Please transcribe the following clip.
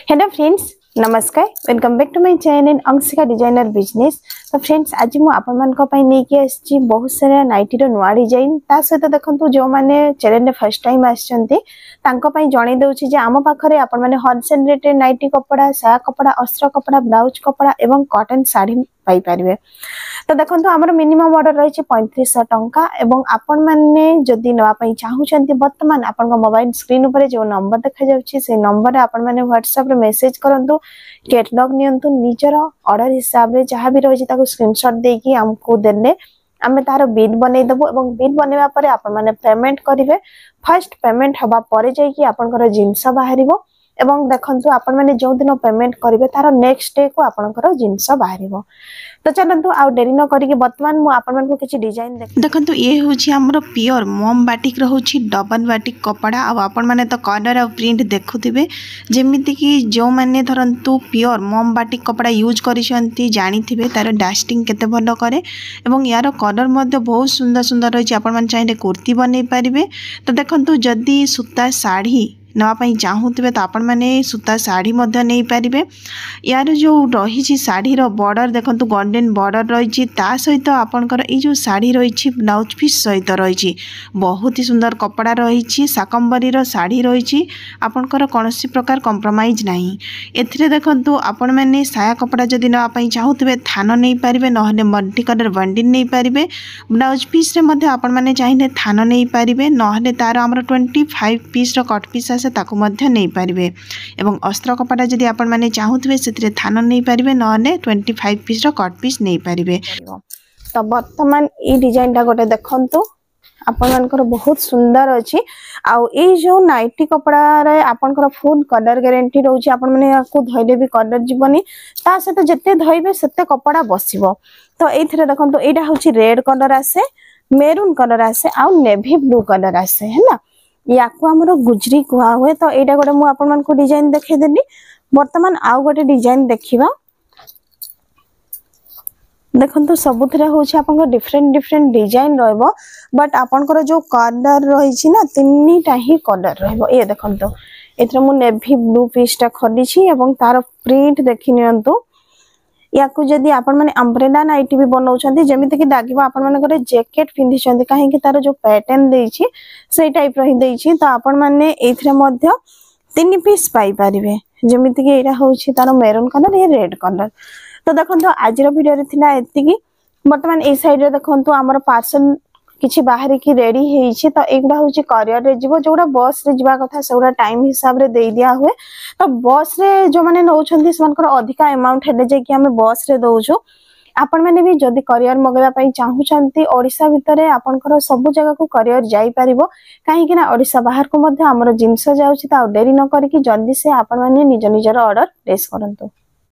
Hello friends, नमस्कार। Welcome back to my channel Anshika designer business. तो friends, आज मु आपण मान को पई नै कि आछि बहुत सारा नाइटी रो नुवा डिजाइन। ता सहित देखंतु जो माने चैनल ने फर्स्ट टाइम आछंती तांको पई जणै दउछि जे आम पाखरे आपण माने होलसेल रेट रे नाइटी कपड़ा, साया कपड़ा, अस्त्र कपड़ा, ब्लाउज कपड़ा एवं कॉटन साड़ी पाई परिबे। तो देखंतु हमर मिनिमम ऑर्डर रही 3500 टंका एवं आपण माने जदी नवा पई चाहूछंती वर्तमान आपण को मोबाइल स्क्रीन ऊपर जो नंबर देखा जाउछि से नंबर रे आपण माने WhatsApp रे मेसेज करंतु, कैटलॉग नियंतु, निजर ऑर्डर हिसाब रे जहां भी रही ताको स्क्रीनशॉट देकी हमको देले आमे तारो बिल बनै दबो एवं बिल बनेवा परे आपण माने पेमेंट करिवे। फर्स्ट पेमेंट हबा परे जाई कि आपनकर जिंस बाहरिबो एवं देखंतु आपण माने जो दिन पेमेंट करिवे तारो नेक्स्ट डे को आपनकर जिंस बाहरिबो। तो चलंतु आ देरी न करिके वर्तमान मु आपण मन को किछि डिजाइन देखंतु ये होछि हमरो प्योर मोम बाटिक रहउछि डबल बाटिक कपड़ा। आ आपण माने तो कलर आ प्रिंट देखुथिबे जेमिति कि जो माने धरंतु प्योर मोम बाटिक कपड़ा यूज करिसंती जानिथिबे तार डास्टिंग केते भलो करे एवं यार कलर मध्ये बहुत सुंदर सुंदर रहिछि। आपण माने चाहिले कुर्ती बनै परिबे। तो देखंतु जदी सूता साड़ी नवा पई चाहूथिबे तो आपण माने सूता साड़ी मध्ये नै परिबे। यार जो रही साड़ी रो बॉर्डर देखंतु गोल्डन बॉर्डर रही ता सहित आपणकर ए जो साड़ी रही ब्लाउज पीस सहित रही बहुत ही सुंदर कपड़ा रही शाकंबरी रो साड़ी रही आपणकर कोनोसी प्रकार कॉम्प्रोमाइज नहीं। एथिरे देखंतु आपण माने साया कपड़ा जदी नवा पई चाहूथिबे थान नै परिबे, नहले मल्टी कलर बंडल नै परिबे। ब्लाउज पीस रे मध्ये आपण माने चाहिले थान नै परिबे, नहले तार हमर 25 पीस रो कट पीस आसे ताको मध्ये नै परिबे। एवं अस्त्र कपड़ा जदी आपण माने चाहूथिबे सेतिरे थान नै परिबे, नहले 25 पीस रो कट पीस नै परिबे। तो वर्तमान ई डिजाइन टा गोटे देखंतु आपण मानकर बहुत सुंदर अछि। आ ए जो नाइटी कपड़ा रे आपनकर फुल कलर गारंटी रहउछि। आपण माने को धइले भी कलर जीवनी, ता से तो जत्ते धइबे सेते कपड़ा बसिबो। तो एथिरे देखंतु एटा होछि रेड कलर आसे, मेरून कलर आसे आ नेवी ब्लू कलर आसे हैना। याकु हमरो गुजरी कुआ हुए। तो एटा गोटे मु आपण मान को डिजाइन देखै देली। वर्तमान आउ गोटे डिजाइन देखिबा। देखंतु सबुथरे होछि आपन को डिफरेंट डिफरेंट डिजाइन रहबो, बट आपन को जो कलर रही छि ना तिन्नीटा ही कलर रहबो। ए देखंतु एथरे मु नेवी ब्लू पीसटा खोली छि एवं तार प्रिंट देखि नियंतु। याकु जदी आपण माने अम्ब्रेला नाइटी भी बनौछंती जेमिति कि लागिबो आपण माने करे जैकेट पिंधि छंती, काहे कि तार जो पैटर्न देइ छि सेई टाइप रही देइ छि। तो आपण माने एथरे मध्य तीन पीस पाई परिबे जेमिति कि एटा होछि तार मेरून कलर, ये रेड कलर। तो देखंतु आज रो वीडियो रे थिला एति कि वर्तमान ए साइड रे देखंतु हमर पार्सल किछि बाहर की रेडी हेइ छि। तो एकडा होछि करियर रे जीवो, जोडा बस रे जीवा कथा सेउडा टाइम हिसाब रे देइ दिया हुए। तो बस रे जो माने नौछंती सेमानकर अधिका अमाउंट हेले जे कि हमें बस रे दउछु। आपण माने भी जदी करियर मगवा पई चाहूछंती ओडिसा भितरे आपनकर सब जगह को करियर जाई परिबो, काहे कि ना ओडिसा बाहर को मध्ये हमर जिंस जाउछि। ता डेरी न करी कि जल्दी से आपण माने निज निजर ऑर्डर प्लेस करंतु।